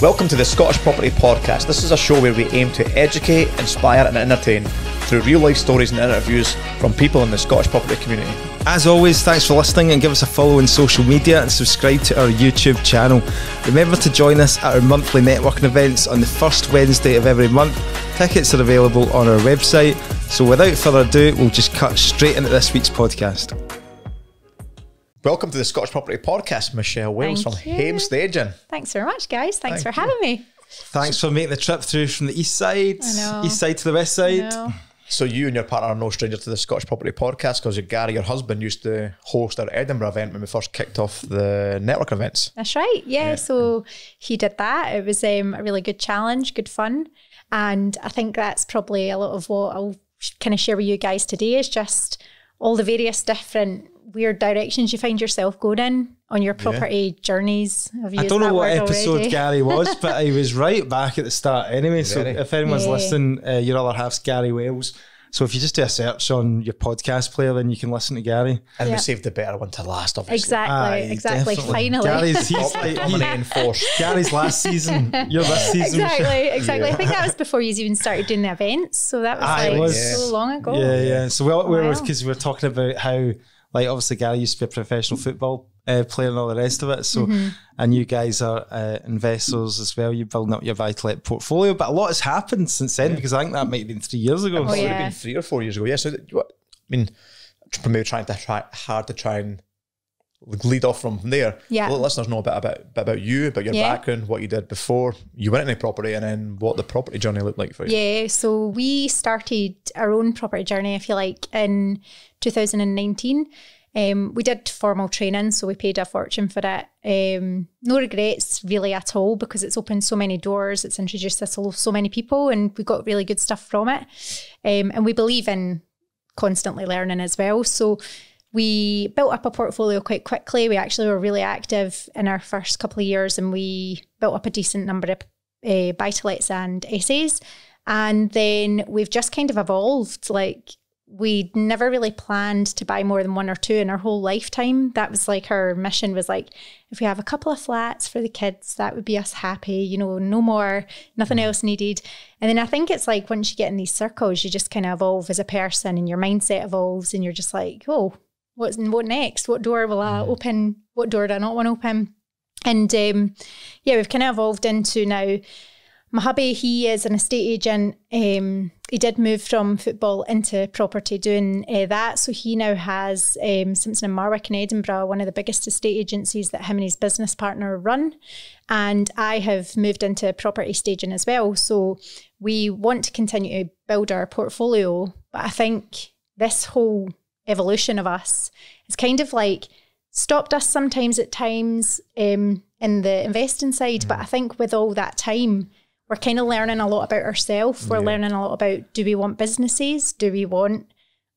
Welcome to the Scottish Property Podcast. This is a show where we aim to educate, inspire and entertain through real life stories and interviews from people in the Scottish property community. As always, thanks for listening and give us a follow on social media and subscribe to our YouTube channel. Remember to join us at our monthly networking events on the first Wednesday of every month. Tickets are available on our website. So without further ado, we'll just cut straight into this week's podcast. Welcome to the Scottish Property Podcast, Michelle Wales from Haim Staging. Thanks very much, guys. Thanks for having me. Thanks for making the trip through from the east side to the west side. So you and your partner are no stranger to the Scottish Property Podcast because Gary, your husband, used to host our Edinburgh event when we first kicked off the network events. That's right. Yeah. So he did that. It was a really good challenge, good fun. And I think that's probably a lot of what I'll kind of share with you guys today is just all the various different weird directions you find yourself going in on your property journeys. I don't know what episode Gary was, but he was right back at the start anyway. So if anyone's listening, your other half's Gary Wales. So if you just do a search on your podcast player, then you can listen to Gary. And we saved the better one to last, obviously. Exactly. Definitely. Finally. Gary's dominating force. Gary's last season. You're this season. Exactly. I think that was before you even started doing the events. So that was so long ago. Yeah. So because we were talking about how, like, obviously Gary used to be a professional football player and all the rest of it. So, and you guys are investors as well. You're building up your buy-to-let portfolio, but a lot has happened since then because I think that might have been 3 years ago. It would have been 3 or 4 years ago. Yeah. So, I mean, maybe try and lead off from there. Yeah. Let listeners know a bit about you, about your background, what you did before you went into property, and then what the property journey looked like for you. Yeah. So we started our own property journey, I feel like, in 2019. We did formal training, so we paid a fortune for it. No regrets really at all because it's opened so many doors, it's introduced us to so many people, and we got really good stuff from it. And we believe in constantly learning as well. So we built up a portfolio quite quickly. We actually were really active in our first couple of years, and we built up a decent number of buy-to-lets and essays. And then we've just kind of evolved. Like, we never really planned to buy more than one or two in our whole lifetime. That was like our mission, was like, if we have a couple of flats for the kids, that would be us happy, you know, no more, nothing else needed. And then I think it's like once you get in these circles, you just kind of evolve as a person and your mindset evolves and you're just like, oh, what next? What door will I open? What door do I not want to open? And we've kind of evolved into now, my hubby, he is an estate agent. He did move from football into property doing that. So he now has Simpson & Marwick in Edinburgh, one of the biggest estate agencies that him and his business partner run. And I have moved into property staging as well. So we want to continue to build our portfolio. But I think this whole evolution of us has kind of like stopped us sometimes at times in the investing side. But I think with all that time, we're kind of learning a lot about ourselves. We're learning a lot about, do we want businesses? Do we want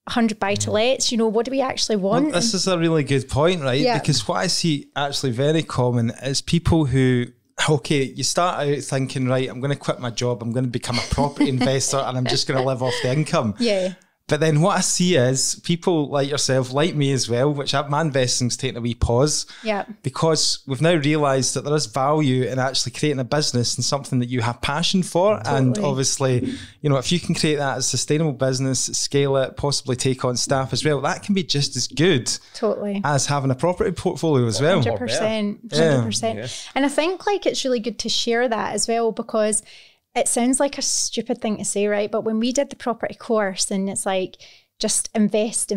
100 buy-to-lets? You know, what do we actually want? Well, this is a really good point, right? Yeah. Because what I see actually very common is people who, you start out thinking, right, I'm going to quit my job, I'm going to become a property investor and I'm just going to live off the income. Yeah. But then what I see is people like yourself, like me as well, which my investing's taking a wee pause. Yeah. Because we've now realised that there is value in actually creating a business and something that you have passion for. Totally. And obviously, you know, if you can create that as a sustainable business, scale it, possibly take on staff as well, that can be just as good as having a property portfolio as well. 100%. Yeah. And I think like it's really good to share that as well, because it sounds like a stupid thing to say, right? But when we did the property course and it's like, just invest,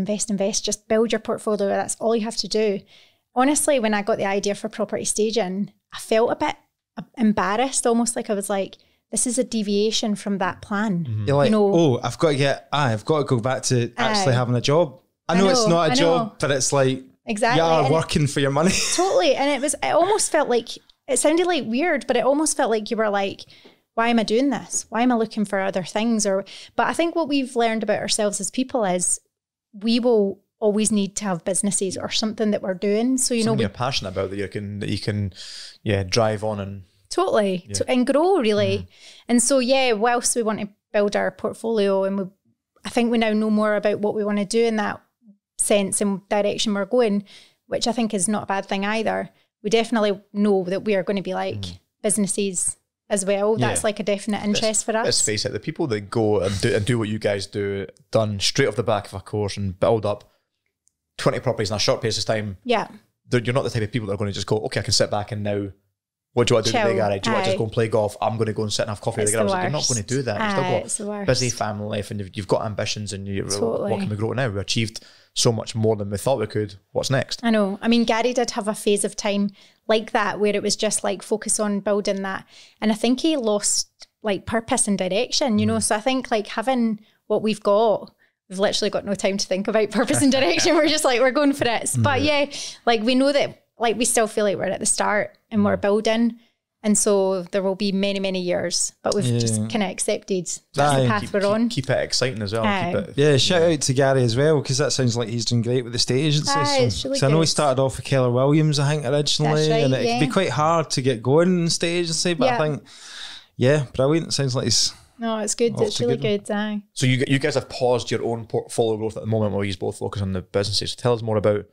just build your portfolio. That's all you have to do. Honestly, when I got the idea for property staging, I felt a bit embarrassed, almost like I was like, this is a deviation from that plan. Mm-hmm. You're like, I've got to go back to actually having a job. I know it's not a job, but it's like, you are working for your money. Totally. And it almost felt like, it sounded like weird, but it almost felt like you were like, why am I doing this? Why am I looking for other things? But I think what we've learned about ourselves as people is we will always need to have businesses or something that we're doing. So, you know, you're passionate about that you can drive on and totally and grow really. Mm. And so, whilst we want to build our portfolio and I think we now know more about what we want to do in that sense and direction we're going, which I think is not a bad thing either. We definitely know that we are going to be like, businesses as well. That's like a definite interest for us. Let's face it, the people that go and do what you guys do, done straight off the back of a course and build up 20 properties in a short period of time. Yeah. You're not the type of people that are going to just go, okay, I can sit back and now, what do I do in the garage? Do I just go and play golf? I'm going to go and sit and have coffee in the garage. You're not going to do that. You've still got busy family life and you've got ambitions and you're what can we grow now? We achieved so much more than we thought we could. What's next? I know. I mean, Gary did have a phase of time like that where it was just like focus on building that. And I think he lost like purpose and direction, you know? So I think like having what we've literally got no time to think about purpose and direction. We're just like, we're going for it. But yeah, like we know that like we still feel like we're at the start and we're building. And so there will be many, many years, but we've just kind of accepted that's the path we're on. Keep it exciting as well. Shout out to Gary as well, because that sounds like he's doing great with the state agency. It's really good. I know he started off with Keller Williams, I think, originally, right, and it can be quite hard to get going in state agency, but I think, brilliant. It sounds like he's... No, it's good. It's really good. So you guys have paused your own portfolio growth at the moment while you both focus on the businesses. So tell us more about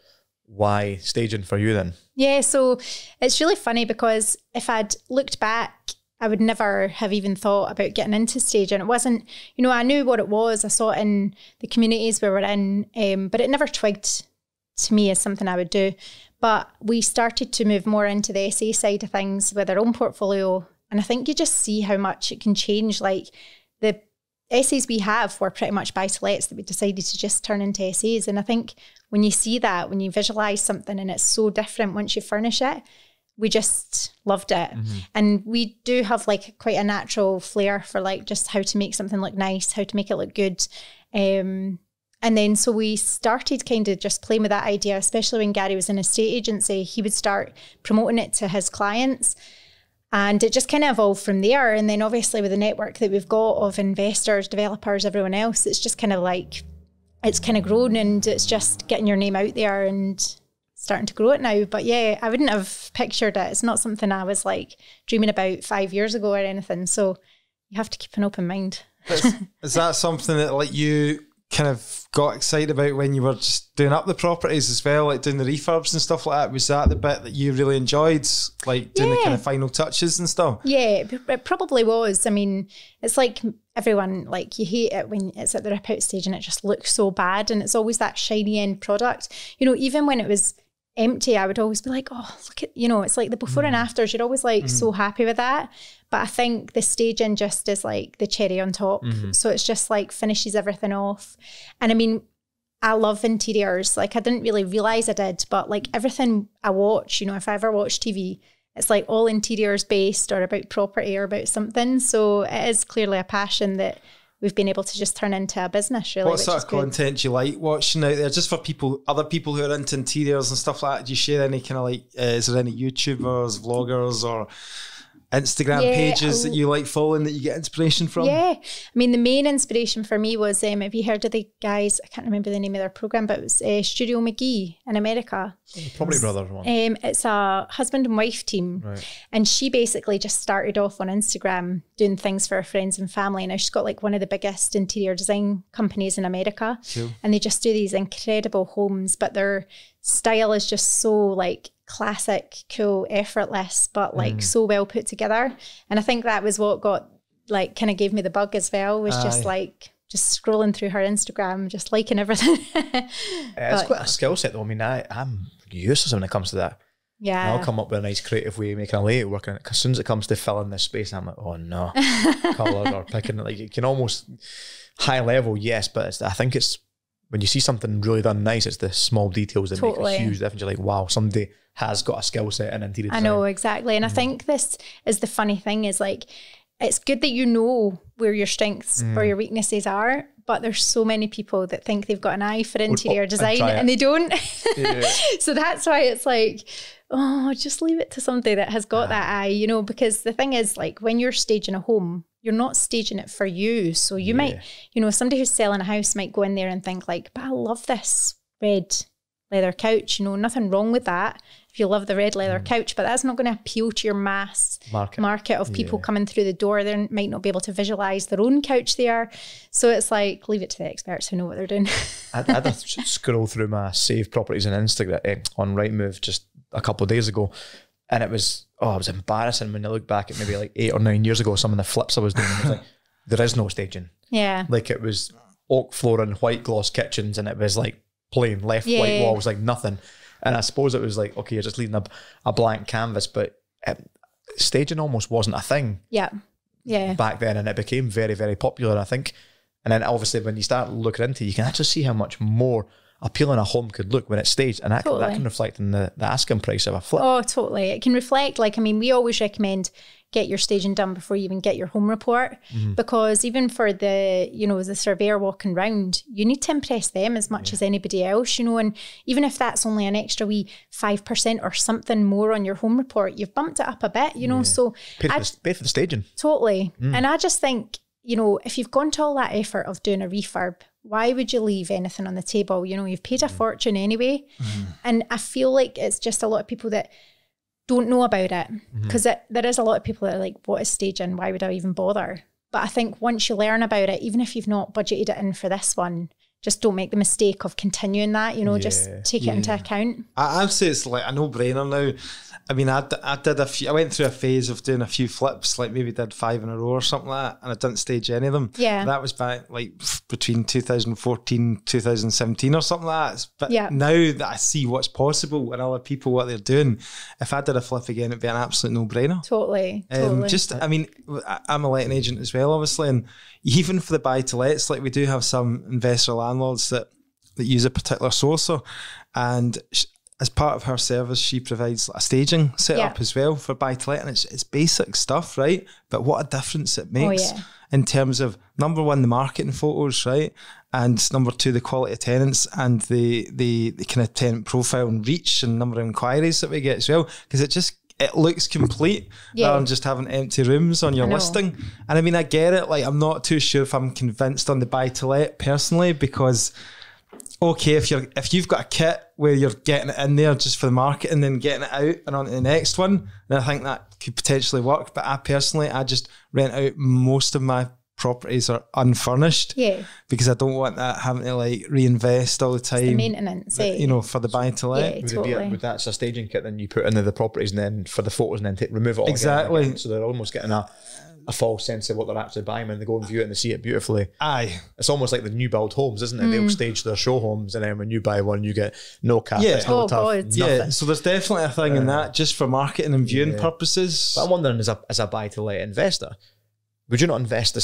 why staging for you then? Yeah, so it's really funny because if I'd looked back, I would never have even thought about getting into staging. It wasn't, you know, I knew what it was. I saw it in the communities we were in, but it never twigged to me as something I would do. But we started to move more into the SA side of things with our own portfolio. And I think you just see how much it can change. Like the essays we have were pretty much buy-to-lets that we decided to just turn into essays. And I think when you see that, when you visualise something and it's so different once you furnish it, we just loved it. And we do have like quite a natural flair for like just how to make something look nice, how to make it look good. And then so we started kind of just playing with that idea, especially when Gary was in a estate agency. He would start promoting it to his clients. And it just kind of evolved from there. And then obviously with the network that we've got of investors, developers, everyone else, it's just kind of like, it's kind of grown and it's just getting your name out there and starting to grow it now. But yeah, I wouldn't have pictured it. It's not something I was like dreaming about 5 years ago or anything. So you have to keep an open mind. Is that something that like you kind of got excited about when you were just doing up the properties as well, like doing the refurbs and stuff like that? Was that the bit that you really enjoyed, like doing the kind of final touches and stuff? Yeah, it probably was. I mean, it's like everyone, like you hate it when it's at the rip out stage and it just looks so bad and it's always that shiny end product. You know, even when it was empty, I would always be like, oh, look at, you know, it's like the before and afters, you're always like so happy with that. But I think the staging just is like the cherry on top. So it's just like finishes everything off. And I mean, I love interiors. Like I didn't really realise I did, but like everything I watch, you know, if I ever watch TV, it's like all interiors based or about property or about something. So it is clearly a passion that we've been able to just turn into a business, really. What sort of content do you like watching out there? Just for people, other people who are into interiors and stuff like that, do you share any kind of like, is there any YouTubers, vloggers or Instagram pages that you like following that you get inspiration from? Yeah, I mean, the main inspiration for me was, have you heard of the guys, I can't remember the name of their program, but it was Studio McGee in America. Probably Brothers one. It's a husband and wife team. Right. And she basically just started off on Instagram doing things for her friends and family. And now she's got like one of the biggest interior design companies in America. Cool. And they just do these incredible homes, but their style is just so like classic, cool, effortless, but like so well put together. And I think that was what got like kind of gave me the bug as well, was just like just scrolling through her Instagram, just liking everything. It's quite a skill set though. I mean, I'm useless when it comes to that. Yeah. And I'll come up with a nice creative way of making a layout work. And as soon as it comes to filling this space, I'm like, oh no, colours or picking it. Like you can almost high level, yes, but I think it's when you see something really done nice, it's the small details that make a huge difference. You're like, wow, somebody has got a skill set in interior design. I know, exactly. And I think this is the funny thing is like, it's good that you know where your strengths or your weaknesses are, but there's so many people that think they've got an eye for interior design and they don't. Yeah. So that's why it's like, oh, just leave it to somebody that has got that eye, you know, because the thing is like when you're staging a home, you're not staging it for you. So you might, you know, somebody who's selling a house might go in there and think like, but I love this red leather couch, you know, nothing wrong with that if you love the red leather couch, but that's not going to appeal to your mass market of people coming through the door. They might not be able to visualize their own couch there. So it's like, leave it to the experts who know what they're doing. I had to scroll through my saved properties on Instagram, on Rightmove just a couple of days ago. And it was it was embarrassing when I look back at maybe like 8 or 9 years ago, some of the flips I was doing. It was like, there is no staging. Yeah. Like it was oak flooring, white gloss kitchens, and it was like plain left white walls, like nothing. And I suppose it was like, okay, you're just leaving a blank canvas, but staging almost wasn't a thing. Yeah. Yeah. Back then, and it became very, very popular, I think. And then obviously when you start looking into it, you can actually see how much more appealing a home could look when it's staged, and that can reflect in the asking price of a flip. Oh, totally. It can reflect, like, I mean, we always recommend get your staging done before you even get your home report, because even for the, you know, the surveyor walking round, you need to impress them as much as anybody else, you know, and even if that's only an extra wee 5% or something more on your home report, you've bumped it up a bit, you know, so. Pay for the staging. Totally. And I just think, you know, if you've gone to all that effort of doing a refurb, why would you leave anything on the table? You know, you've paid a fortune anyway. And I feel like it's just a lot of people that don't know about it, because there is a lot of people that are like, what is staging? Why would I even bother? But I think once you learn about it, even if you've not budgeted it in for this one, just don't make the mistake of continuing that, you know, just take it into account. I'd say it's like a no-brainer now. I mean, I went through a phase of doing a few flips, like maybe did 5 in a row or something like that, and I didn't stage any of them. Yeah. That was back like between 2014, 2017 or something like that. But now that I see what's possible and other people, what they're doing, if I did a flip again, it'd be an absolute no-brainer. Totally. I mean, I'm a letting agent as well, obviously, and even for the buy-to-lets, like we do have some investor landlords that use a particular sourcer, and as part of her service, she provides a staging setup as well for buy-to-let, and it's basic stuff, right? But what a difference it makes in terms of, number one, the marketing photos, right? And number two, the quality of tenants and the kind of tenant profile and reach and number of inquiries that we get as well, because it looks complete rather than just having empty rooms on your listing. And I mean, I get it. Like, I'm not too sure if I'm convinced on the buy-to-let personally, because okay, if you've got a kit where you're getting it in there just for the market and then getting it out and on to the next one, then I think that could potentially work. But I just rent out most of my properties are unfurnished, because I don't want that having to like reinvest all the time. It's the maintenance, you know, for the buy-to-let. Yeah, totally. Would that's a staging kit then you put into the properties and then for the photos and then remove it all again. So they're almost getting a false sense of what they're actually buying when they go and view it and they see it beautifully. Aye. It's almost like the new build homes, isn't it? They'll stage their show homes, and then when you buy one, you get no carpets, no tough, nothing. So there's definitely a thing in that, just for marketing and viewing purposes. But I'm wondering, as a buy-to-let investor, would you not invest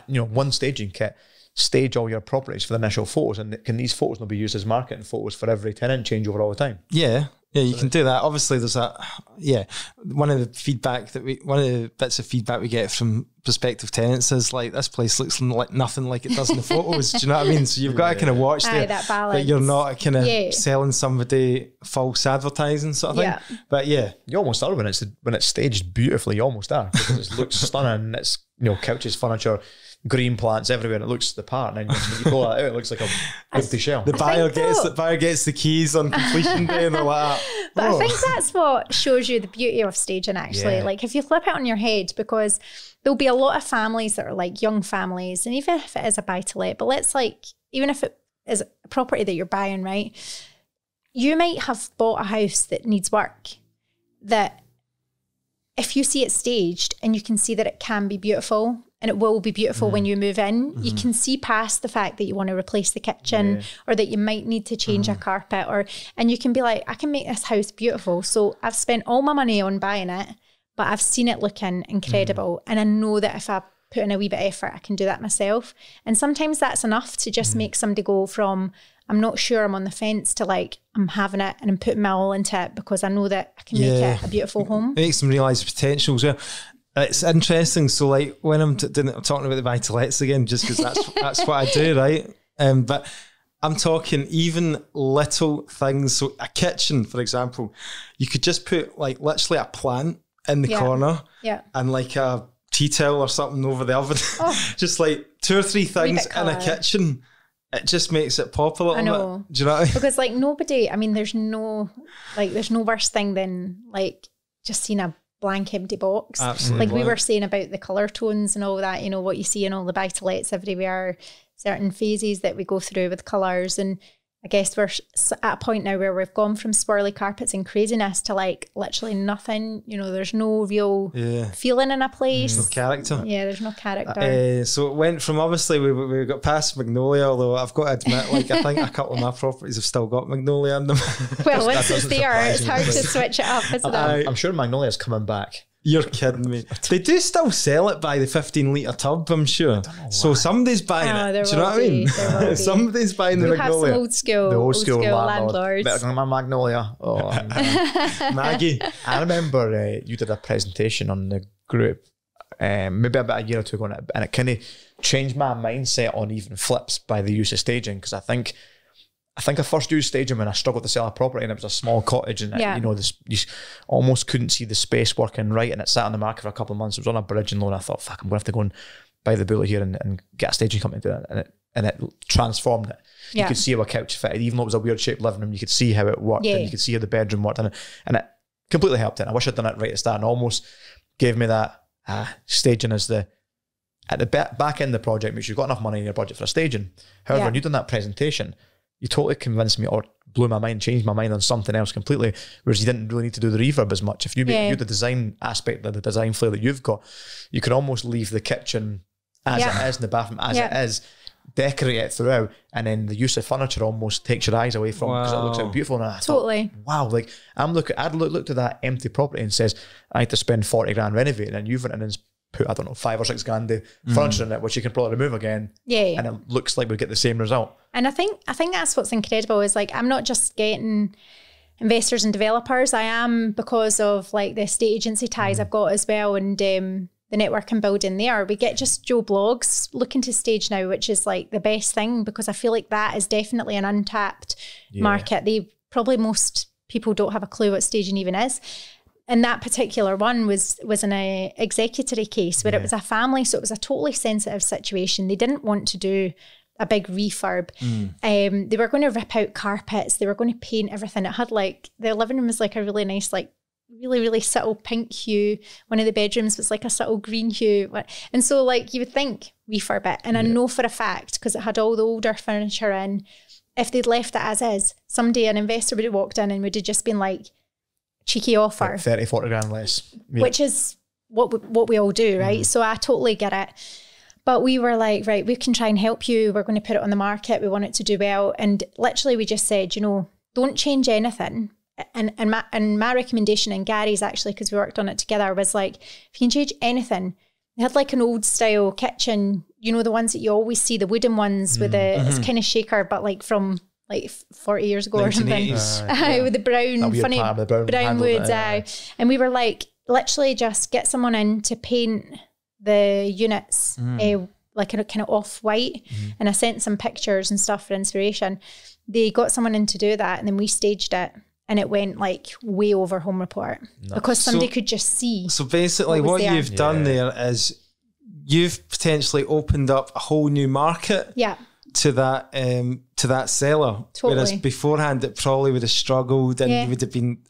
one staging kit, stage all your properties for the initial photos, and can these photos not be used as marketing photos for every tenant change over all the time? Yeah, you can do that. Obviously, there's one of the bits of feedback we get from prospective tenants is like, this place looks like nothing like it does in the photos. Do you know what I mean? So you've got to kind of watch that balance, that you're not kind of selling somebody false advertising sort of thing. But you almost are when it's staged beautifully. You almost are, because it looks stunning. It's, you know, couches, furniture, green plants everywhere, and it looks the part. And then when you pull that out, it looks like a empty shell. The buyer gets the keys on completion day and all that. But I think that's what shows you the beauty of staging, actually. Like, if you flip it on your head, because there'll be a lot of families that are like young families, and even if it is a buy-to-let, but even if it is a property that you're buying, right? You might have bought a house that needs work, that if you see it staged and you can see that it can be beautiful, and it will be beautiful when you move in, you can see past the fact that you want to replace the kitchen or that you might need to change a carpet, and you can be like, I can make this house beautiful. So I've spent all my money on buying it, but I've seen it looking incredible. And I know that if I put in a wee bit of effort, I can do that myself. And sometimes that's enough to just make somebody go from, I'm not sure, I'm on the fence, to like, I'm having it and I'm putting my all into it because I know that I can make it a beautiful home. It makes them realise potential as well. It's interesting. So like when I'm talking about the buy-to-lets again, just because that's what I do, right? But I'm talking even little things. So a kitchen, for example, you could just put like literally a plant in the corner and like a tea towel or something over the oven. Just like 2 or 3 things in a kitchen. It just makes it pop a little bit. Do you know what I mean? Because like nobody, I mean, there's no worse thing than like just seeing a blank empty box. Absolutely. Like we were saying about the colour tones and all that, you know, what you see in all the buy-to-lets everywhere, certain phases that we go through with colours, and I guess we're at a point now where we've gone from swirly carpets and craziness to like literally nothing. You know, there's no real feeling in a place. No character. Yeah, there's no character. So it went from, obviously we got past Magnolia, although I've got to admit, like I think a couple of my properties have still got Magnolia in them. Well, once it's there, it's hard to switch it up, isn't it? I'm sure Magnolia's coming back. You're kidding me. They do still sell it by the 15-litre tub, I'm sure. So somebody's buying it. Do you know what I mean? Somebody's buying the Magnolia. The old school landlords. Better than my Magnolia. Oh, Maggie. I remember you did a presentation on the group maybe about a year or two ago, and it kind of changed my mindset on even flips by the use of staging, because I think I first used staging when I struggled to sell a property, and it was a small cottage, and you know, you almost couldn't see the space working right, and it sat on the market for a couple of months. It was on a bridging loan. I thought, fuck, I'm going to have to go and buy the bullet here and get a staging company to do it, and it transformed it. You could see how a couch fitted, even though it was a weird shaped living room. You could see how it worked, and you could see how the bedroom worked, and it completely helped it. I wish I'd done it right at the start, and almost gave me that staging as at the back end of the project, make sure you've got enough money in your budget for a staging. However, when you've done that presentation, you totally convinced me or blew my mind, changed my mind on something else completely, whereas you didn't really need to do the reverb as much. If you make the design aspect, the design flair that you've got, you can almost leave the kitchen as it is and the bathroom as it is, decorate it throughout, and then the use of furniture almost takes your eyes away from it because it looks so beautiful. And I thought, wow, like I'd looked at that empty property and says, I had to spend 40 grand renovating, and you've went in and put, I don't know, 5 or 6 grand of furniture in it, which you can probably remove again. And it looks like we get the same result. And I think that's what's incredible is like, I'm not just getting investors and developers. I am, because of like the estate agency ties I've got as well, and the network and building there. We get just Joe Blogs looking to stage now, which is like the best thing, because I feel like that is definitely an untapped market. Probably most people don't have a clue what staging even is. And that particular one was in a executory case where it was a family, so it was a totally sensitive situation. They didn't want to do a big refurb. They were going to rip out carpets. They were going to paint everything. It had like, the living room was like a really nice, like really, really subtle pink hue. One of the bedrooms was like a subtle green hue. And so like you would think refurb it. And I know for a fact, because it had all the older furniture in, if they'd left it as is, someday an investor would have walked in and would have just been like, cheeky offer. Like 30, 40 grand less. Which is what we all do, right? So I totally get it. But we were like, right, we can try and help you. We're going to put it on the market. We want it to do well. And literally we just said, you know, don't change anything. And my recommendation, and Gary's actually, because we worked on it together, was like, if you can change anything. They had like an old style kitchen, you know, the ones that you always see, the wooden ones with it's kind of shaker, but like from like 40 years ago or something. With the brown, funny brown wood. And we were like, literally just get someone in to paint the units like a kind of off-white. And I sent some pictures and stuff for inspiration. They got someone in to do that, and then we staged it. And it went like way over home report because somebody could just see. So basically what you've done there is you've potentially opened up a whole new market to that seller. Totally. Whereas beforehand it probably would have struggled, and you would have been,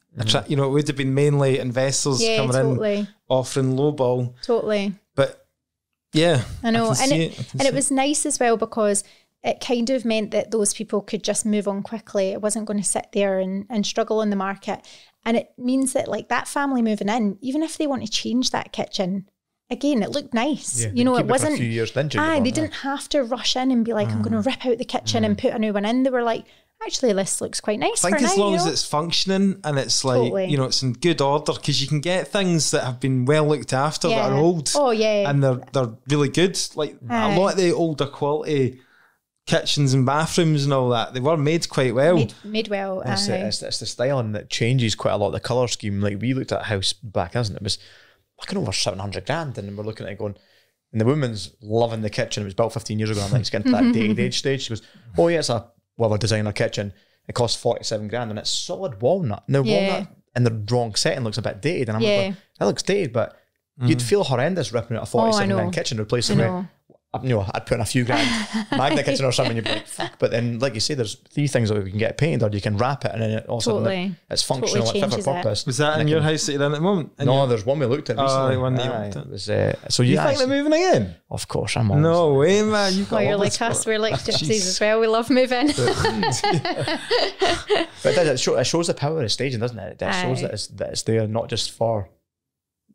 you know, it would have been mainly investors coming in offering lowball. Totally. But I know. It was nice as well, because it kind of meant that those people could just move on quickly. It wasn't going to sit there and struggle in the market. And it means that like that family moving in, even if they want to change that kitchen, again, it looked nice. You know, it wasn't, a few years, they didn't have to rush in and be like, I'm going to rip out the kitchen and put a new one in. They were like, actually, this looks quite nice. I think as long as it's functioning and it's like, you know, it's in good order, because you can get things that have been well looked after that are old. And they're really good. Like a lot of the older quality kitchens and bathrooms and all that, they were made quite well. Made well. It's the styling that changes quite a lot. The colour scheme, like we looked at a house back, hasn't it? It was looking over 700 grand, and we're looking at it going, and the woman's loving the kitchen. It was built 15 years ago. I'm like, it's getting to that dated age stage. She goes, oh yeah, it's a designer kitchen. It costs 47 grand, and it's solid walnut. Now walnut in the wrong setting looks a bit dated, and I'm like, that looks dated, but you'd feel horrendous ripping out a 47 grand kitchen, replacing it. I'd put in a few grand magnet kitchen or something, you'd be like, fuck. But then, like you say, there's 3 things that you can get painted, or you can wrap it, and then all of a sudden it's functional, it's fit for purpose. Was that in your house that you're in at the moment? No, there's one we looked at recently. One that you looked at. It was, so you think they're moving again? Of course, I'm always. No way, man. You've got you're like us. We're like gypsies as well. We love moving. But it shows the power of staging, doesn't it? It shows that it's there not just for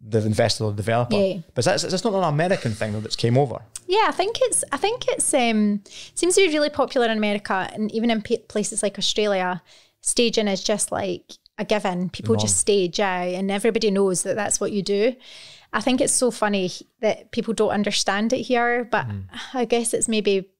the investor or the developer, but it's not an American thing though that's came over. Yeah, I think it's seems to be really popular in America, and even in places like Australia, staging is just like a given. People just stage out, and everybody knows that that's what you do. I think it's so funny that people don't understand it here, but I guess it's maybe,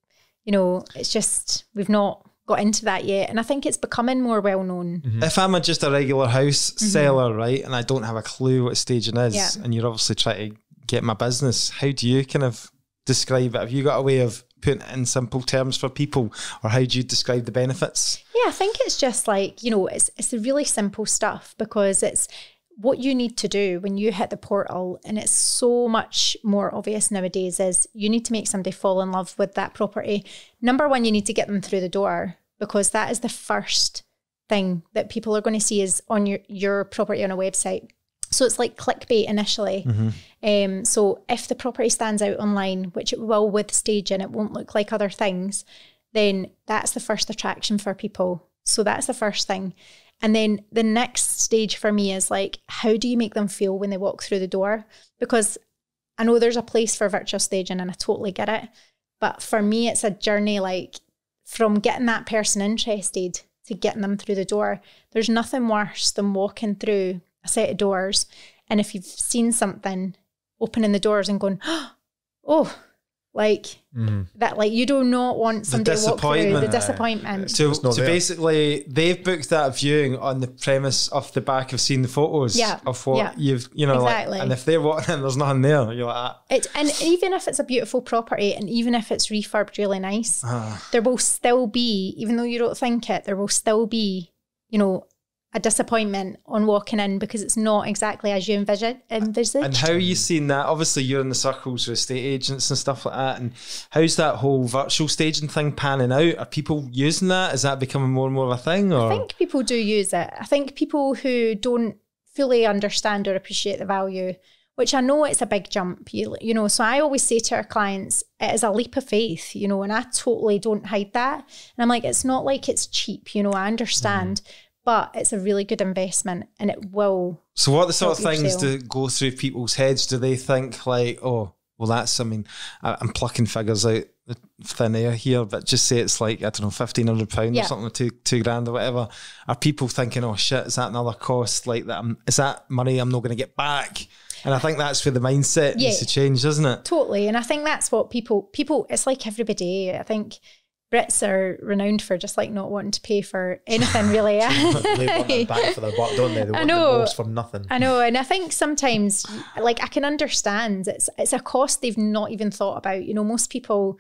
it's just we've not got into that yet, and I think it's becoming more well known. If I'm just a regular house seller, right, and I don't have a clue what staging is, and you're obviously trying to get my business, how do you kind of describe it? Have you got a way of putting it in simple terms for people, or how do you describe the benefits? Yeah, I think it's just like, it's the really simple stuff, because it's what you need to do when you hit the portal, and it's so much more obvious nowadays, is you need to make somebody fall in love with that property. Number one, you need to get them through the door, because that is the first thing that people are going to see is on your property on a website. So it's like clickbait initially. So if the property stands out online, which it will with staging, it won't look like other things, then that's the first attraction for people. So that's the first thing. And then the next stage for me is like, how do you make them feel when they walk through the door? Because I know there's a place for virtual staging, and I totally get it. But for me, it's a journey, like from getting that person interested to getting them through the door. There's nothing worse than walking through a set of doors, and if you've seen something, opening the doors and going, oh, like that, like you do not want somebody to walk through the disappointment. So basically, they've booked that viewing on the premise off the back of seeing the photos of what you've, exactly. Like, and if they're walking in, there's nothing there, you're like that. And even if it's a beautiful property, and even if it's refurbed really nice, there will still be, even though you don't think it, there will still be, a disappointment on walking in, because it's not exactly as you envisaged. And how are you seeing that? Obviously, you're in the circles with estate agents and stuff like that. And how's that whole virtual staging thing panning out? Are people using that? Is that becoming more and more of a thing? Or? I think people do use it. I think people who don't fully understand or appreciate the value, which I know it's a big jump, so I always say to our clients, it is a leap of faith, and I totally don't hide that. And I'm like, it's not like it's cheap, I understand. But it's a really good investment, and it will. So what are the sort of things that go through people's heads? Do they think like, oh, well, I'm plucking figures out the thin air here, but just say it's like, I don't know, £1,500 or something, or two grand or whatever. Are people thinking, oh shit, is that another cost like that? Is that money I'm not going to get back? And I think that's where the mindset needs to change, doesn't it? Totally. And I think that's what people, it's like everybody, I think Brits are renowned for just like not wanting to pay for anything really. They want their bang for their buck, don't they? They want the most for nothing. I know, and I think sometimes, like, I can understand it's a cost they've not even thought about. Most people,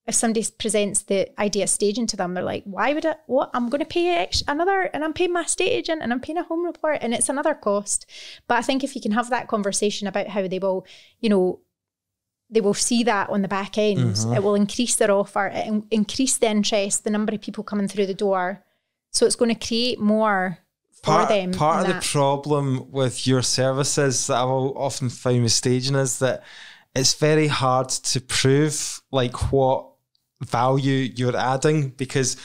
if somebody presents the idea of staging to them, they're like, why would I'm going to pay another, and I'm paying my estate agent, and I'm paying a home report, and it's another cost. But I think if you can have that conversation about how they will, they will see that on the back end. It will increase their offer, it will increase the interest, the number of people coming through the door. So it's going to create more for them. Part of the problem with your services that I've often found with staging is that it's very hard to prove like what value you're adding, because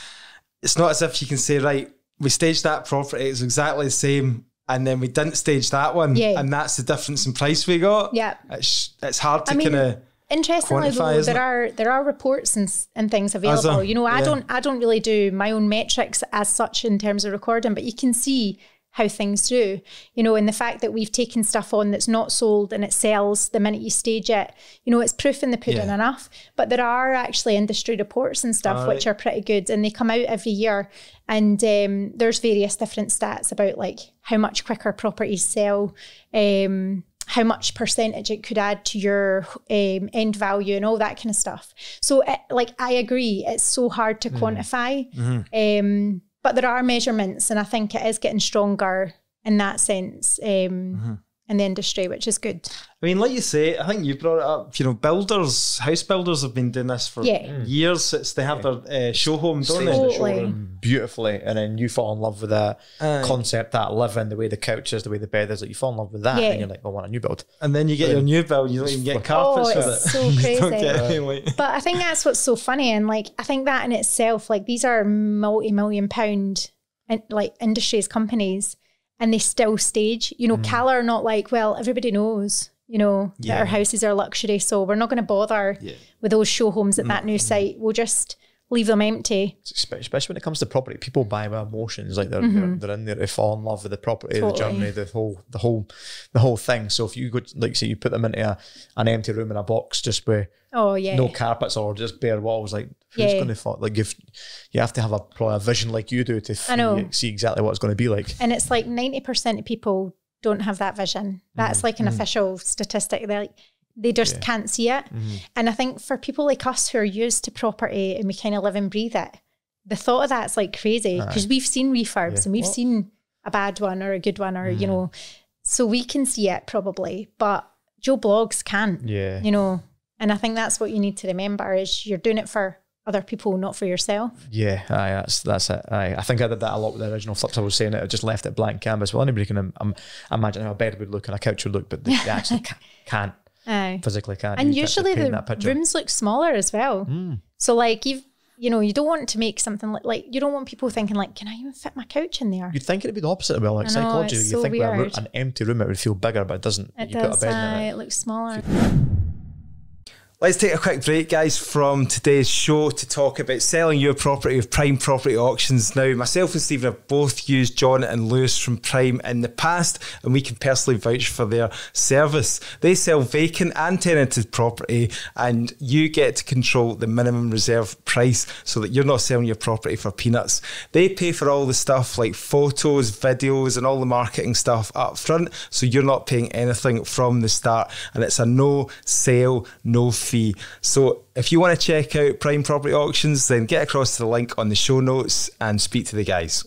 it's not as if you can say, right, we staged that property, it's exactly the same, and then we didn't stage that one, and that's the difference in price we got. Yeah, it's hard to kind of. Interestingly, though, there are reports and things available. I don't really do my own metrics as such in terms of recording, but you can see how things do. And the fact that we've taken stuff on that's not sold and it sells the minute you stage it. It's proof in the pudding enough. But there are actually industry reports and stuff which are pretty good, and they come out every year. And there's various different stats about like how much quicker properties sell, how much percentage it could add to your end value and all that kind of stuff. So I agree, it's so hard to quantify, but there are measurements, and I think it is getting stronger in that sense. And in the industry, which is good. I mean, like you say, I think you brought it up, you know, house builders have been doing this for years. They have their show home, don't they? Totally. The showroom beautifully, and then you fall in love with that concept, that living, the way the couch is, the way the bed is, like you fall in love with that, and you're like, I want a new build. And then you get your new build, you don't even get carpets with it. It's so crazy. But I think that's what's so funny, and like, I think that in itself, like, these are multi-million pound like industries, companies, and they still stage, you know, Cala are not like, well, everybody knows, you know, that our houses are luxury, so we're not going to bother with those show homes at that new site. We'll just leave them empty. Especially when it comes to property, people buy with emotions. Like they're in there to fall in love with the property, the journey, the whole thing. So if you go, like say, you put them into an empty room in a box just with no carpets or just bare walls, like who's going to fall? Like you have to have probably a vision like you do to see exactly what it's going to be like. And it's like 90% of people don't have that vision. That's like an official statistic. They just can't see it. And I think for people like us who are used to property and we kind of live and breathe it, the thought of that's like crazy, because we've seen refurbs and we've seen a bad one or a good one, or you know, so we can see it probably, but Joe Blogs can't, you know. And I think that's what you need to remember, is you're doing it for other people, not for yourself. Yeah, that's it. I think I did that a lot with the original flips. I was saying it, I just left it blank canvas. Well, anybody can imagine how a bed would look and a couch would look, but they actually can't. Physically can't. And usually the rooms look smaller as well. So like you know, you don't want to make something like you don't want people thinking like, can I even fit my couch in there? You'd think it'd be the opposite. Well, like psychologically, you think with an empty room it would feel bigger, but it doesn't. It does. Put a bed in it looks smaller. Let's take a quick break, guys, from today's show to talk about selling your property with Prime Property Auctions. Now, myself and Stephen have both used John and Lewis from Prime in the past, and we can personally vouch for their service. They sell vacant and tenanted property, and you get to control the minimum reserve price so that you're not selling your property for peanuts. They pay for all the stuff like photos, videos, and all the marketing stuff up front, so you're not paying anything from the start, and it's a no sale, no fee. So if you want to check out Prime Property Auctions, then get across to the link on the show notes and speak to the guys.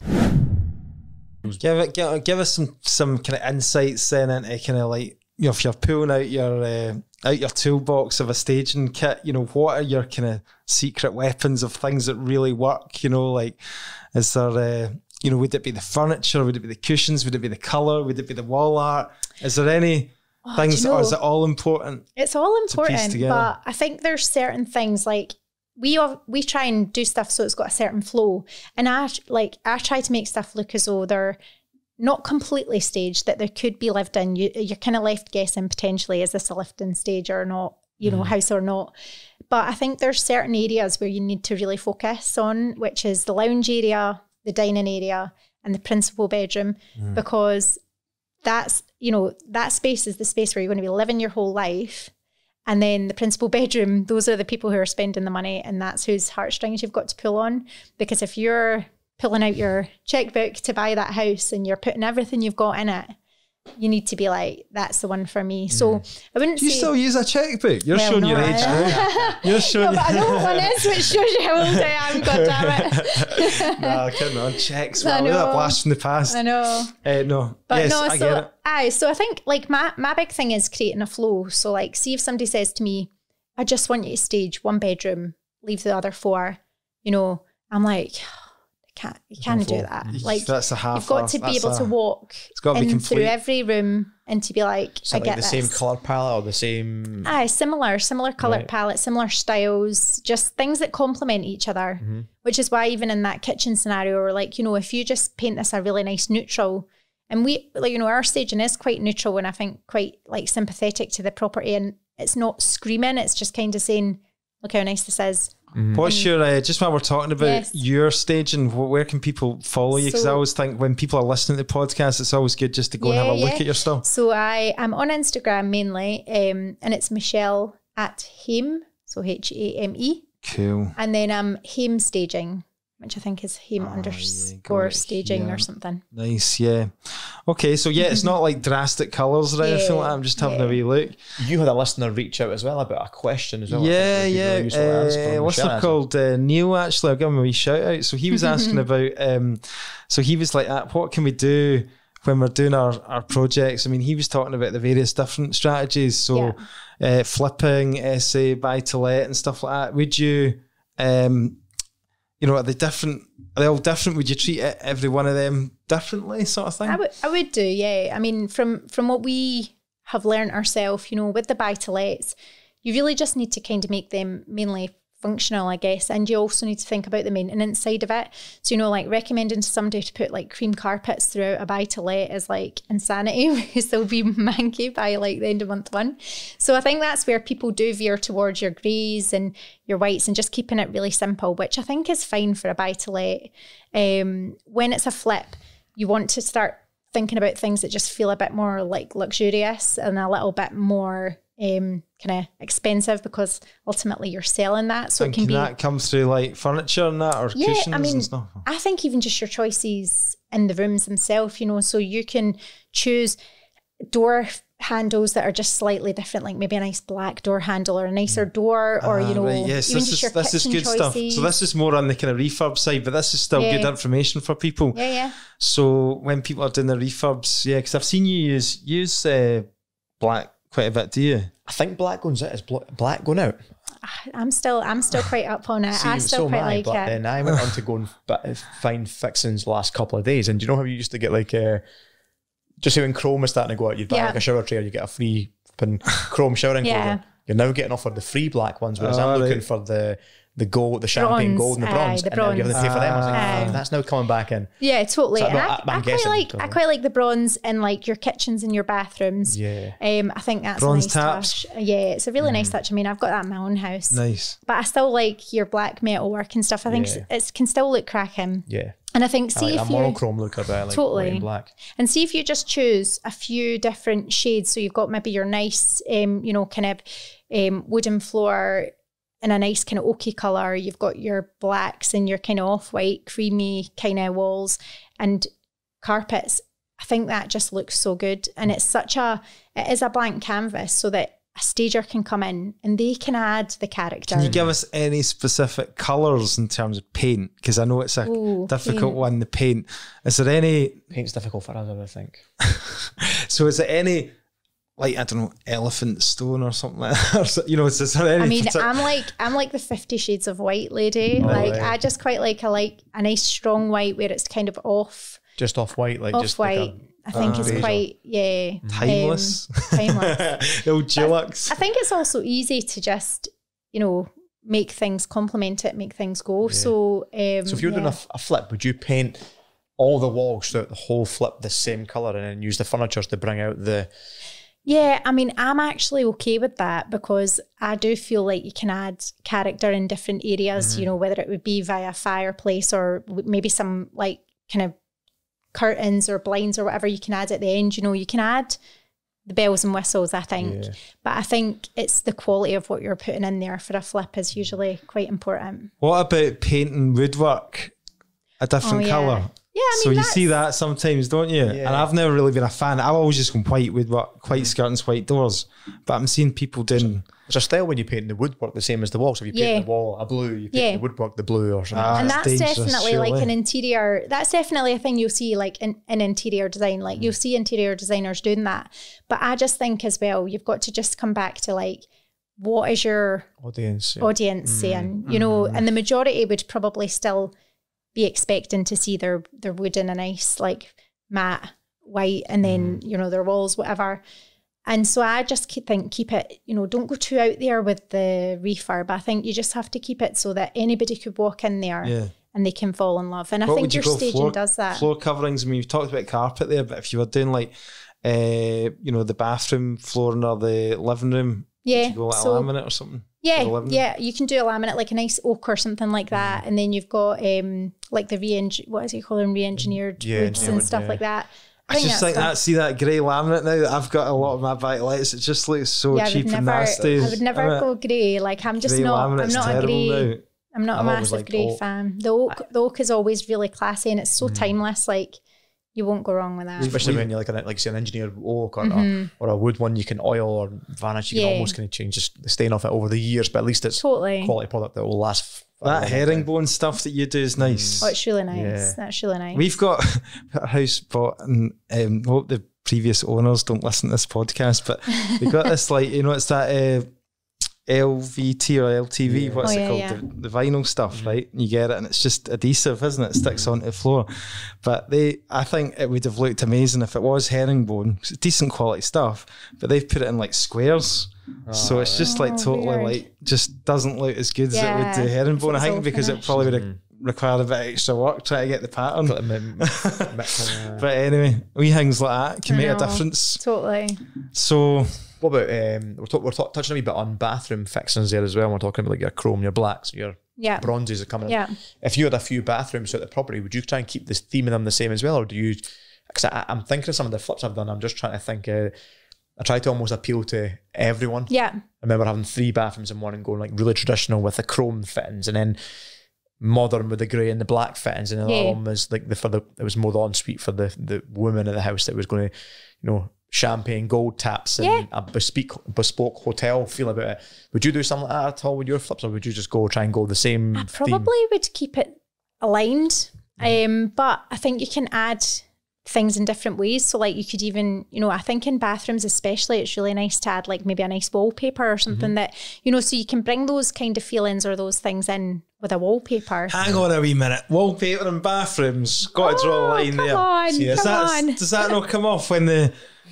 Give us some kind of insights then into kind of like, you know, if you're pulling out your toolbox of a staging kit, you know, what are your kind of secret weapons of things that really work? You know, like, is there you know, would it be the furniture? Would it be the cushions? Would it be the colour? Would it be the wall art? Is there any things, or is it all important? It's all important, but I think there's certain things like we try and do stuff so it's got a certain flow, and I try to make stuff look as though they're not completely staged, that there could be lived in. You're kind of left guessing potentially, is this a lived-in stage or not, you know, house or not. But I think there's certain areas where you need to really focus on, which is the lounge area, the dining area, and the principal bedroom, because that's, you know, that space is the space where you're going to be living your whole life. And then the principal bedroom, those are the people who are spending the money, and that's whose heartstrings you've got to pull on. Because if you're pulling out your checkbook to buy that house and you're putting everything you've got in it, you need to be like, that's the one for me. So I wouldn't say... You still use a checkbook? You're showing your age now. You're showing... No, but I know what one is, which shows you how old I am, God damn it. Nah, kidding on. Checks. Well, we're a blast from the past. I know. No. But yes, no, I get it. So I think like my big thing is creating a flow. So like, see if somebody says to me, I just want you to stage one bedroom, leave the other 4, you know, I'm like... You can't do that. Like, that's a half. You've got to be able to walk in through every room and to be like, I get this. The same colour palette or the same... similar colour palette, similar styles, just things that complement each other, which is why even in that kitchen scenario, we're like, you know, if you just paint this a really nice neutral, and we, like, you know, our staging is quite neutral and I think quite like sympathetic to the property, and it's not screaming, it's just kind of saying, look how nice this is. What's your, just while we're talking about your staging, where can people follow you? Because I always think when people are listening to the podcast, it's always good just to go and have a look at your stuff. So I am on Instagram mainly, and it's Michelle at Hame, so Hame. Cool. And then Hame Staging, which I think is Hame _ staging or something. Nice, yeah. Okay, so yeah, it's not like drastic colours or anything like that. I'm just having a wee look. You had a listener reach out as well about a question as well. Yeah. What's it called? Neil, actually. I'll give him a wee shout out. So he was asking about, so he was like, what can we do when we're doing our projects, I mean, he was talking about the various different strategies. So flipping, essay, buy to let and stuff like that. Would you, are they different? Are they all different? Would you treat every one of them differently, sort of thing? I would do, yeah. I mean, from what we have learned ourselves, with the buy to lets, you really just need to kind of make them mainly functional, I guess, and you also need to think about the maintenance side of it. So, like recommending to somebody to put like cream carpets throughout a buy to let is like insanity because they'll be manky by like the end of month one. So I think that's where people do veer towards your greys and your whites and just keeping it really simple, which I think is fine for a buy to let. When it's a flip, you want to start thinking about things that just feel a bit more like luxurious and a little bit more kind of expensive, because ultimately you're selling that. So and it can that come through like furniture and that, or cushions and stuff? I think even just your choices in the rooms themselves, so you can choose door handles that are just slightly different, like maybe a nice black door handle or a nicer door, or right, yes, even this is good stuff. So this is more on the kind of refurb side, but this is still good information for people. So when people are doing the refurbs, because I've seen you use black quite a bit, do you? I think black going out. Is black going out? I'm still quite up on it. See, I still quite like but it. Then I went on to go and find fixings the last couple of days, and do you know how you used to get like just when Chrome was starting to go out, you'd buy like a shower tray, or you get a free Chrome shower enclosure. You're now getting offered the free black ones, whereas I'm looking for the gold, the champagne gold and the bronze, and now you have to pay for them. I was like, that's now coming back in. Yeah, totally. So I quite like the bronze in like your kitchens and your bathrooms. I think that's bronze a nice taps. touch. Yeah, it's a really nice touch. I mean, I've got that in my own house. Nice. But I still like your black metal work and stuff. I think it can still look cracking. Yeah. And I think see if you monochrome look about like white and black. And see if you just choose a few different shades. So you've got maybe your nice kind of wooden floor in a nice kind of oaky colour. You've got your blacks and your kind of off-white, creamy kind of walls and carpets. I think that just looks so good. And it is a blank canvas, so that a stager can come in and they can add the character. Can you give us any specific colours in terms of paint? Because I know it's a difficult one, the paint. Is there any... Paint's difficult for us, I think. So is there any... like, I don't know, elephant stone or something like that? Is there any... I mean, I'm like the 50 Shades of White lady. I just quite like a nice strong white where it's kind of off. Just off white, like just white. Like I think it's quite, timeless. Timeless. Dulux. I think it's also easy to just, make things, complement it, make things go. Yeah. So if you're doing a flip, would you paint all the walls throughout the whole flip the same colour and then use the furniture to bring out the... Yeah, I mean, I'm actually okay with that, because I do feel like you can add character in different areas, whether it would be via fireplace or maybe some like kind of curtains or blinds or whatever you can add at the end. You can add the bells and whistles, I think. Yeah. But I think it's the quality of what you're putting in there for a flip is usually quite important. What about painting woodwork a different colour? Yeah, I mean, so you see that sometimes, don't you? Yeah. And I've never really been a fan. I've always just gone white woodwork, white skirtings, white doors. But I'm seeing people doing... There's a style when you paint the woodwork the same as the wall. So if you paint the wall a blue, you paint the woodwork the blue or something. And that's definitely like an interior... That's definitely a thing you'll see like in interior design. Like you'll see interior designers doing that. But I just think as well, you've got to just come back to like, what is your audience saying? And the majority would probably still... be expecting to see their wood in a nice like matte white, and then their walls, whatever. And so I just think keep it, don't go too out there with the refurb. I think you just have to keep it so that anybody could walk in there and they can fall in love. And I think your staging does that. Floor coverings. I mean, you've talked about carpet there, but if you were doing like the bathroom flooring or the living room, would you go like a laminate or something? Yeah, you can do a laminate, like a nice oak or something like that. And then you've got like the re-engineered woods and stuff like that. I just think see that grey laminate now that I've got a lot of my backlights, it just looks so cheap and nasty. I would never go grey. Like I'm just not a grey. I'm not a massive grey fan. The oak is always really classy and it's so timeless. Like You won't go wrong with that. Especially when you're like say an engineered oak or a wood one, you can oil or varnish. You can almost kind of change just the stain off it over the years, but at least it's quality product that will last. That herringbone stuff that you do is nice. Oh, it's really nice. Yeah. That's really nice. We've got a house bought, and hope the previous owners don't listen to this podcast, but we got this it's that LVT or LTV, what's it called? The vinyl stuff, right? You get it, and it's just adhesive, isn't it? It sticks onto the floor. But I think it would have looked amazing if it was herringbone. It's decent quality stuff, but they've put it in like squares. So it's just totally weird. Like just doesn't look as good as it would do herringbone. I think because it probably would have required a bit of extra work trying to get the pattern. But anyway, wee things like that can make a difference. Totally. So what about we're touching a wee bit on bathroom fixings there as well. We're talking about like your chrome, your blacks, your bronzes are coming in. If you had a few bathrooms at the property, would you try and keep this theme of them the same as well, or do you? Because I'm thinking of some of the flips I've done. I'm just trying to think. I try to almost appeal to everyone. Yeah. I remember having 3 bathrooms in one and going like really traditional with the chrome fittings, and then modern with the grey and the black fittings, and the other one was like it was more the ensuite for the woman in the house that was going to, champagne gold taps and a bespoke hotel feel about it. Would you do something like that at all with your flips, or would you just try and go the same? I probably would keep it aligned, but I think you can add things in different ways. So like you could even, I think in bathrooms especially, it's really nice to add like maybe a nice wallpaper or something that, so you can bring those kind of feelings or those things in with a wallpaper. Hang on a wee minute. Wallpaper in bathrooms. Got to draw a line there. Does that not come off when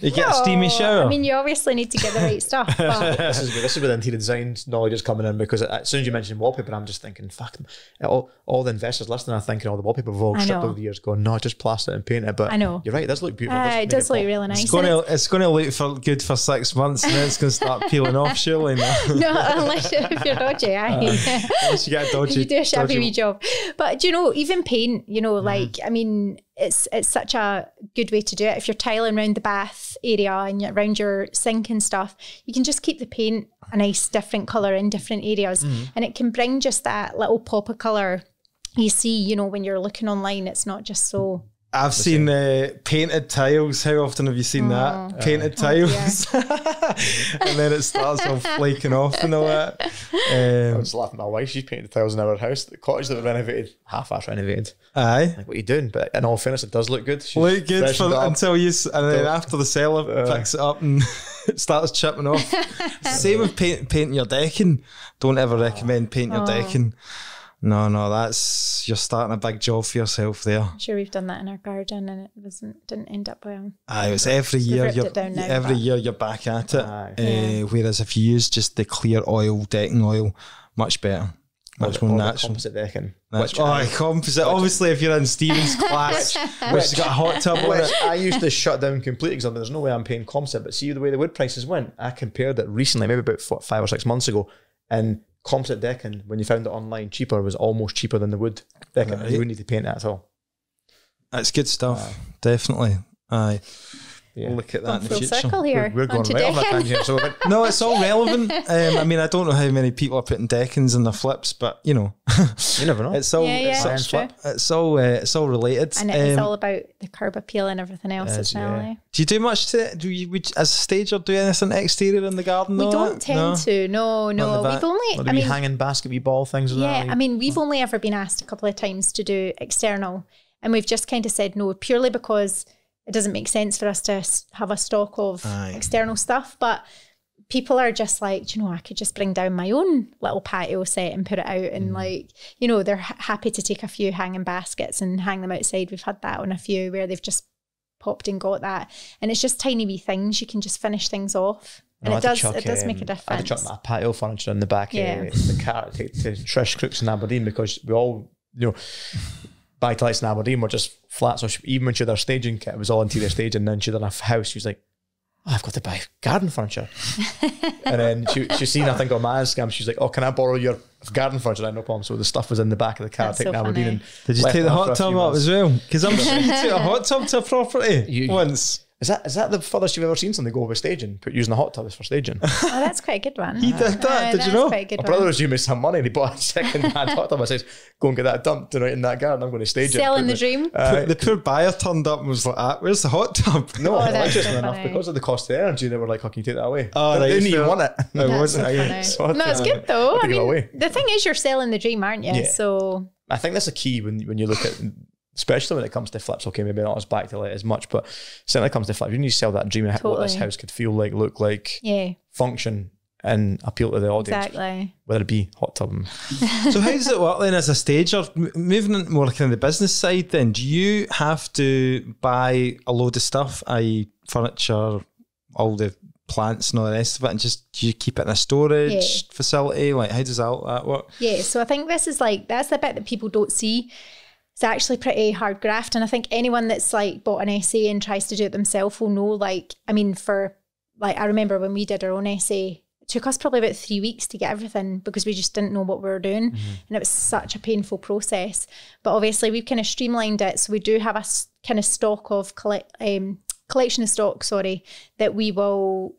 you get a steamy shower? I mean, you obviously need to get the right stuff. But this is where the interior design knowledge is coming in, because as soon as you mentioned wallpaper, I'm just thinking, fuck them. All the investors listening are thinking all the wallpaper we've all stripped over the years going, no, just plaster it and paint it. But I know. You're right, it does look beautiful. It does look really nice. It's going to look good for 6 months, and then it's going to start peeling off, surely. No, unless if you're dodgy. Unless you get a dodgy. You do a shabby wee job. But, even paint, like, I mean, it's such a good way to do it. If you're tiling around the bath area and around your sink and stuff, you can just keep the paint a nice different colour in different areas, and it can bring just that little pop of colour you see, when you're looking online. It's not just so... I've seen painted tiles. How often have you seen that? Painted tiles. And then it starts all flaking off and all that. I was laughing at my wife. She's painted tiles in our house. The cottage that we renovated, half-ass renovated. Aye. Like, what are you doing? But in all fairness, it does look good. Look good until and then after the seller picks it up and it starts chipping off. Same with painting your decking. Don't ever recommend painting your decking. No, you're starting a big job for yourself there. I'm sure we've done that in our garden and it didn't end up well. Aye, it's every year you're back at it. Whereas if you use just the clear oil, decking oil, much better. Much more natural. Composite decking. Composite. Obviously, if you're in Stephen's class, which has got a hot tub on it. I used to shut down completely because there's no way I'm paying composite. But see the way the wood prices went, I compared it recently, maybe about 5 or 6 months ago, and composite decking, when you found it online cheaper, was almost cheaper than the wood decking. You wouldn't need to paint it at all. That's good stuff. Definitely. Aye. Yeah. We'll look at that in the full future. Circle here. We're going right on that tangent. So no, it's all relevant. I mean, I don't know how many people are putting deckings in their flips, but you never know. It's all it's all related, and it's all about the curb appeal and everything else as well. Yeah. Do you do much to it? Do you, as a stager, do anything exterior in the garden? We don't tend to. No. We've only. Hanging basketball things. Yeah, I mean, we've only ever been asked a couple of times to do external, and we've just kind of said no, purely because it doesn't make sense for us to have a stock of external stuff. But people are just like, I could just bring down my own little patio set and put it out. And they're happy to take a few hanging baskets and hang them outside. We've had that on a few where they've just popped and got that. And it's just tiny wee things. You can just finish things off. And it does make a difference. I had to chuck my patio furniture in the back of the car to Trish Crooks in Aberdeen, because we all, back to lights in Aberdeen were just flat. So even when she had her staging kit, it was all interior staging. And then she had a house. She was like, I've got to buy garden furniture. And then she seen, I think, on my Instagram, she's like, can I borrow your garden furniture? No problem. So the stuff was in the back of the car, taking Aberdeen. And did you take the hot tub up as well? Because I'm sure you took a hot tub to a property once. Is that the furthest you've ever seen somebody go with staging? Using the hot tubs for staging? Oh, that's quite a good one. He did that, did you know? Quite a good My brother one. was giving me some money and he bought a second-hand hot tub. I says, go and get that dumped right in that garden. I'm going to stage Selling it. the dream. The poor buyer turned up and was like, where's the hot tub? No, that's interesting so enough, funny. because of the cost of the energy, they were like, oh, can you take that away? Oh, they right, didn't even fair. want it. It That's wasn't. so funny. So I No, it's had good though. to I give it away. mean, the thing is, you're selling the dream, aren't you? Yeah. So I think that's a key when you look at, especially when it comes to flips. Okay, maybe not as back to it as much, but certainly when it comes to flips, you need to sell that dream of what this house could feel like, look like, function, and appeal to the audience. Exactly. Whether it be hot tub. So how does it work then as a stager? Moving into more kind of the business side then, do you have to buy a load of stuff, i.e. furniture, all the plants and all the rest of it, and just do you keep it in a storage facility? Like, how does that work? Yeah, so I think this is like, that's the bit that people don't see. It's actually pretty hard graft, and I think anyone that's like bought an essay and tries to do it themselves will know, like, I mean, for like, I remember when we did our own essay, it took us probably about 3 weeks to get everything because we just didn't know what we were doing, and it was such a painful process. But obviously we've kind of streamlined it, so we do have a kind of stock of collection of stock, that we will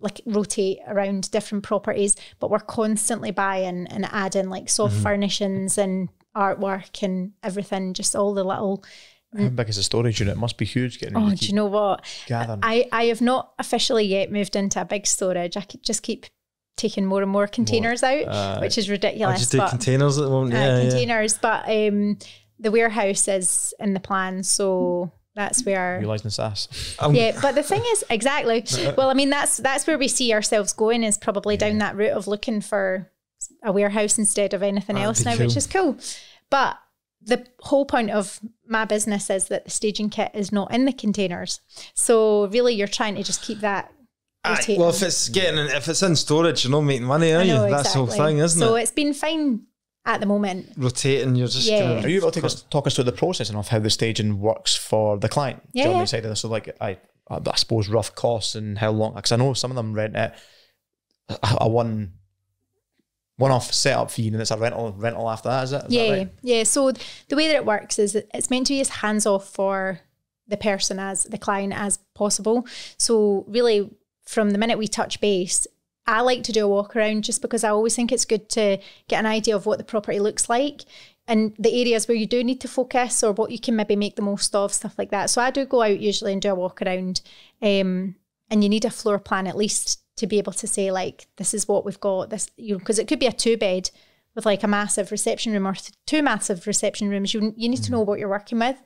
like rotate around different properties, but we're constantly buying and adding like soft furnishings and artwork and everything, just all the little. How big is the storage unit? It must be huge. Do you know what? Gathering. I have not officially yet moved into a big storage. I could just keep taking more and more containers out, which is ridiculous. I just do containers at the moment. Containers, but the warehouse is in the plan, so that's where realising the sass. Yeah, but the thing is, exactly. Well, I mean, that's where we see ourselves going, is probably down that route of looking for a warehouse instead of anything else now, which is cool. But the whole point of my business is that the staging kit is not in the containers. So really, you're trying to just keep that rotating. Well, if it's in storage, you're not making money, are you? That's the whole thing, isn't it? So it's been fine at the moment. Rotating, you're just Are you able to talk us through the process and of how the staging works for the client? Johnny side of this, so like I suppose rough costs and how long, because I know some of them rent it a one-off setup fee, and it's a rental after that, is it? Is that right? Yeah. So the way that it works is that it's meant to be as hands-off for the person, as the client, as possible. So really, from the minute we touch base, I like to do a walk around, just because I always think it's good to get an idea of what the property looks like and the areas where you do need to focus, or what you can maybe make the most of, stuff like that. So I do go out usually and do a walk around, and you need a floor plan at least to be able to say, like, this is what we've got, this, you know, because it could be a 2-bed with like a massive reception room or 2 massive reception rooms. You need to know what you're working with.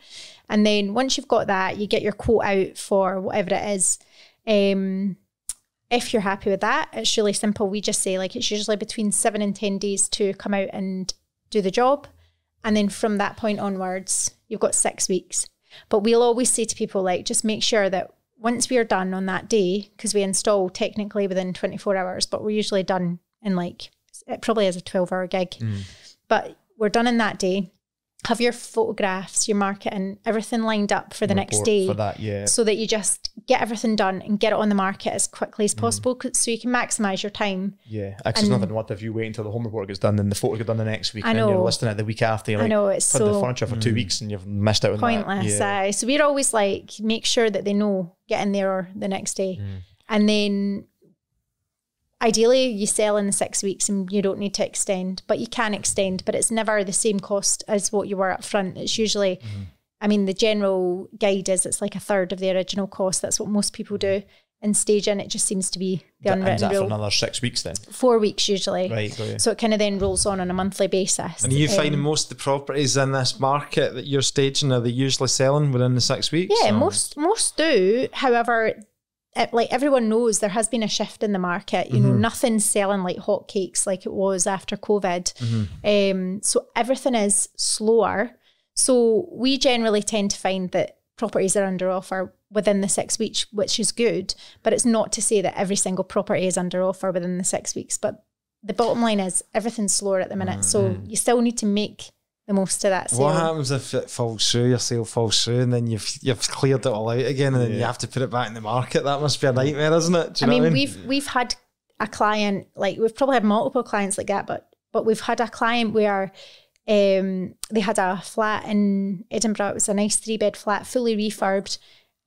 And then once you've got that, you get your quote out for whatever it is. If you're happy with that, it's really simple. We just say, like, it's usually between 7 and 10 days to come out and do the job. And then from that point onwards, you've got 6 weeks. But we'll always say to people, like, just make sure that once we are done on that day, because we install technically within 24 hours, but we're usually done in, like, it probably is a 12-hour gig. But we're done in that day. Have your photographs, your marketing, everything lined up for the next day, for that, so that you just get everything done and get it on the market as quickly as possible, so you can maximise your time. Yeah, because nothing. What if you wait until the home report gets done, then the photos get done the next week, and then you're listing it the week after? You're like, I know, it's put the furniture for 2 weeks and you've missed out on pointless. that. So we're always like, make sure that they know, get in there or the next day, and then ideally you sell in the 6 weeks and you don't need to extend, but you can extend, but it's never the same cost as what you were up front. It's usually, I mean, the general guide is it's like a third of the original cost. That's what most people do. In staging, it just seems to be the unwritten rule. For another 6 weeks then? 4 weeks usually. Right, got you. So it kind of then rolls on a monthly basis. And are you finding most of the properties in this market that you're staging, are they usually selling within the 6 weeks? Yeah, most do. However, like everyone knows, there has been a shift in the market. You know, nothing's selling like hotcakes like it was after COVID. So everything is slower. So we generally tend to find that properties are under offer within the 6 weeks, which is good. But it's not to say that every single property is under offer within the 6 weeks. But the bottom line is everything's slower at the minute. So you still need to make the most of that sale. What happens if it falls through, your sale falls through, and then you've cleared it all out again, and then you have to put it back in the market? That must be a nightmare, isn't it? Do you know what I mean? We've had a client, like, we've probably had multiple clients like that, but we've had a client where they had a flat in Edinburgh. It was a nice 3-bed flat, fully refurbed,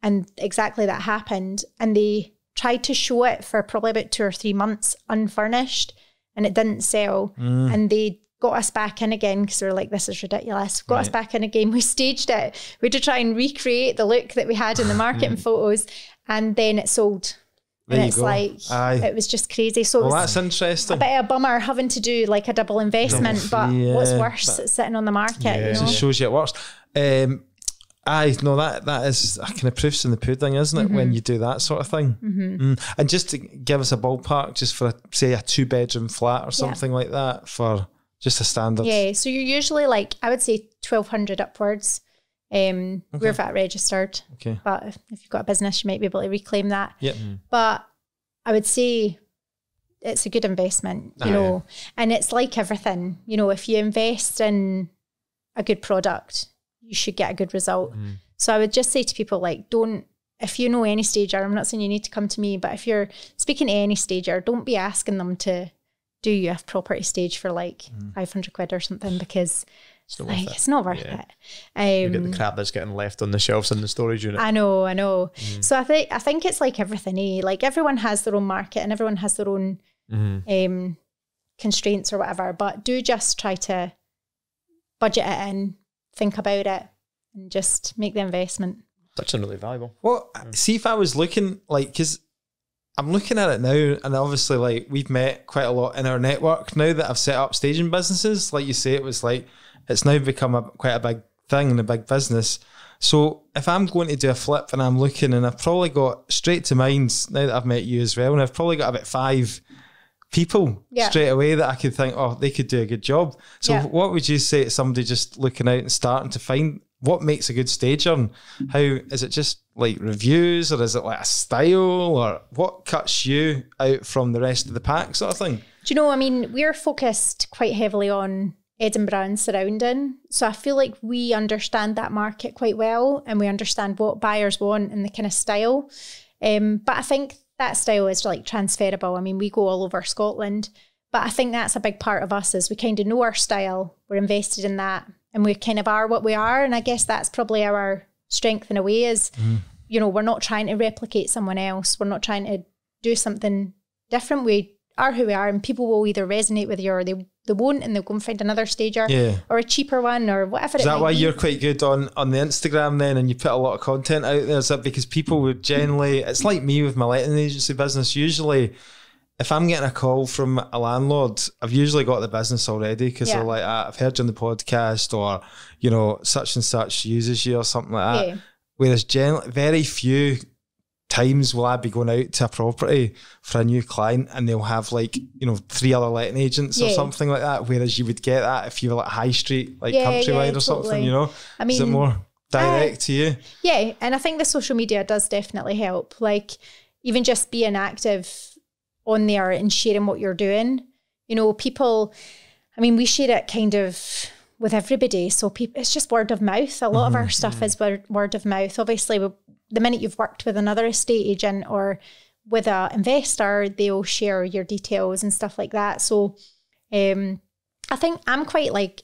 And exactly that happened. And they tried to show it for probably about 2 or 3 months unfurnished, and it didn't sell. And they got us back in again because we were like, this is ridiculous. Got us back in again. We staged it. We had to try and recreate the look that we had in the marketing photos, and then it sold. And it's like, it was just crazy. So that's interesting. A bit of a bummer having to do like a double investment, but what's worse, it's sitting on the market. You know? It shows you it works. That is a kind of proofs in the pudding, isn't it, when you do that sort of thing? And just to give us a ballpark, just for, say, a 2-bedroom flat or something like that, for just a standard. Yeah, so you're usually like, I would say 1,200 upwards. We're VAT registered, but if you've got a business, you might be able to reclaim that. But I would say it's a good investment, you know, and it's like everything, you know, if you invest in a good product, you should get a good result. So I would just say to people, like, if you know any stager, I'm not saying you need to come to me, but if you're speaking to any stager, don't be asking them to do you a property stage for like 500 quid or something, because it's not worth it. You get the crap that's getting left on the shelves in the storage unit. I know. So I think it's like everything, like everyone has their own market and everyone has their own constraints or whatever, but do just try to budget it in, think about it, and just make the investment. That's really valuable. Well, see, if I was looking, like, because I'm looking at it now, and obviously, like, we've met quite a lot in our network now that have set up staging businesses. Like you say, it was like, it's now become quite a big thing and a big business. So if I'm going to do a flip and I'm looking, and I've probably got straight to mind now that I've met you as well, and I've probably got about 5 people straight away that I could think, oh, they could do a good job. So what would you say to somebody just looking out and starting to find what makes a good stager? And how is it just like reviews, or is it like a style, or what cuts you out from the rest of the pack sort of thing? Do you know, I mean, we're focused quite heavily on Edinburgh and surrounding. So I feel like we understand that market quite well, and we understand what buyers want and the kind of style. But I think that style is like transferable. I mean, we go all over Scotland, but I think that's a big part of us, is we kind of know our style, we're invested in that, and we kind of are what we are. And I guess that's probably our strength in a way, is, you know, we're not trying to replicate someone else. We're not trying to do something different. We are who we are, and people will either resonate with you or they won't, and they'll go and find another stager or a cheaper one or whatever. Is that why you're quite good on the Instagram then, and you put a lot of content out there? Is that because people would generally, it's like me with my letting agency business, usually if I'm getting a call from a landlord, I've usually got the business already, because they're like, I've heard you on the podcast, or, you know, such and such uses you or something like that. Whereas generally, very few times will I be going out to a property for a new client and they'll have like, you know, 3 other letting agents or something like that. Whereas you would get that if you were like high street, like Countrywide or something, you know? I mean, is it more direct to you? Yeah. And I think the social media does definitely help. Like even just being active on there and sharing what you're doing, you know, people, I mean, we share it kind of with everybody. So people, it's just word of mouth. A lot of our stuff is word of mouth. Obviously, the minute you've worked with another estate agent or with an investor, they'll share your details and stuff like that. So I think I'm quite like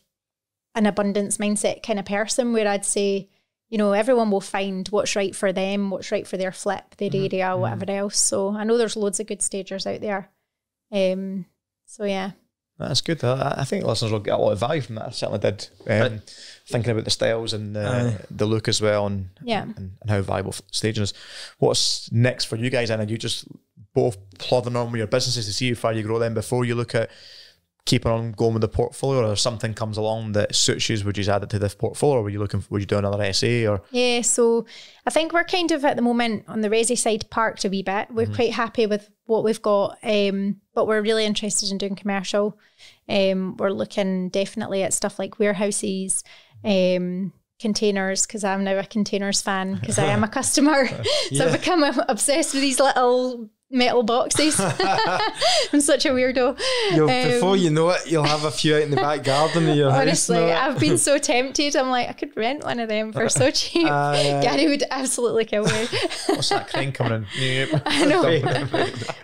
an abundance mindset kind of person, where I'd say, you know, everyone will find what's right for them, what's right for their flip, their area, whatever else. So I know there's loads of good stagers out there. So yeah. That's good. I think listeners will get a lot of value from that. I certainly did. Thinking about the styles and the look as well, and how valuable staging is. What's next for you guys? And are you just both plodding on with your businesses to see how far you grow them before you look at keeping on going with the portfolio, or if something comes along that suits you, would you add it to this portfolio, or would you do another SA? Or so I think we're kind of at the moment on the resi side parked a wee bit. We're quite happy with what we've got, but we're really interested in doing commercial. We're looking definitely at stuff like warehouses, containers, because I'm now a containers fan because I am a customer. So I've become obsessed with these little metal boxes. I'm such a weirdo. Before you know it, you'll have a few out in the back garden of your honestly, house. I've been so tempted. I'm like, I could rent one of them for so cheap. Gary would absolutely kill me. What's that crane coming in? I know.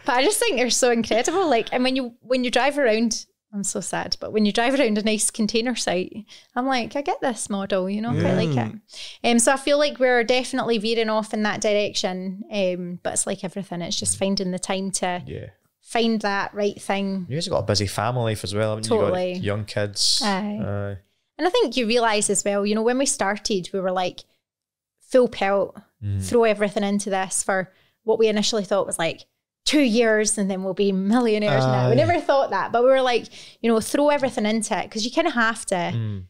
But I just think they're so incredible. Like, and when you drive around I'm so sad. But when you drive around a nice container site, I'm like, I get this model, you know, quite like it. So I feel like we're definitely veering off in that direction. But it's like everything, it's just finding the time to find that right thing. You guys have got a busy family life as well, haven't you? Totally. You got young kids. And I think you realise as well, you know, when we started, we were like full pelt, throw everything into this for what we initially thought was like 2 years and then we'll be millionaires now. We never thought that, but we were like, you know, throw everything into it because you kind of have to.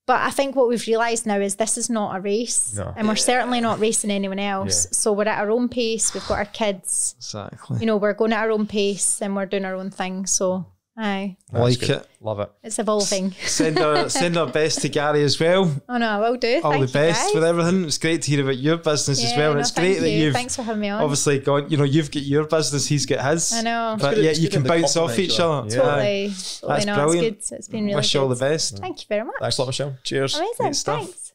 But I think what we've realised now is this is not a race, and we're certainly not racing anyone else. So we're at our own pace. We've got our kids. Exactly. You know, we're going at our own pace and we're doing our own thing. So like it. Love it. It's evolving. Send our best to Gary as well. Oh no, I will do. All Thank the best guys. with everything. It's great to hear about your business as well. And it's great that you've thanks for having me on. Obviously gone, you know, you've got your business, he's got his. I know. But yeah, you can bounce off each other. Totally. That's brilliant. It's good. It's been really Wish you all the best. Thank you very much. Thanks a lot, Michelle. Cheers. Amazing. Thanks.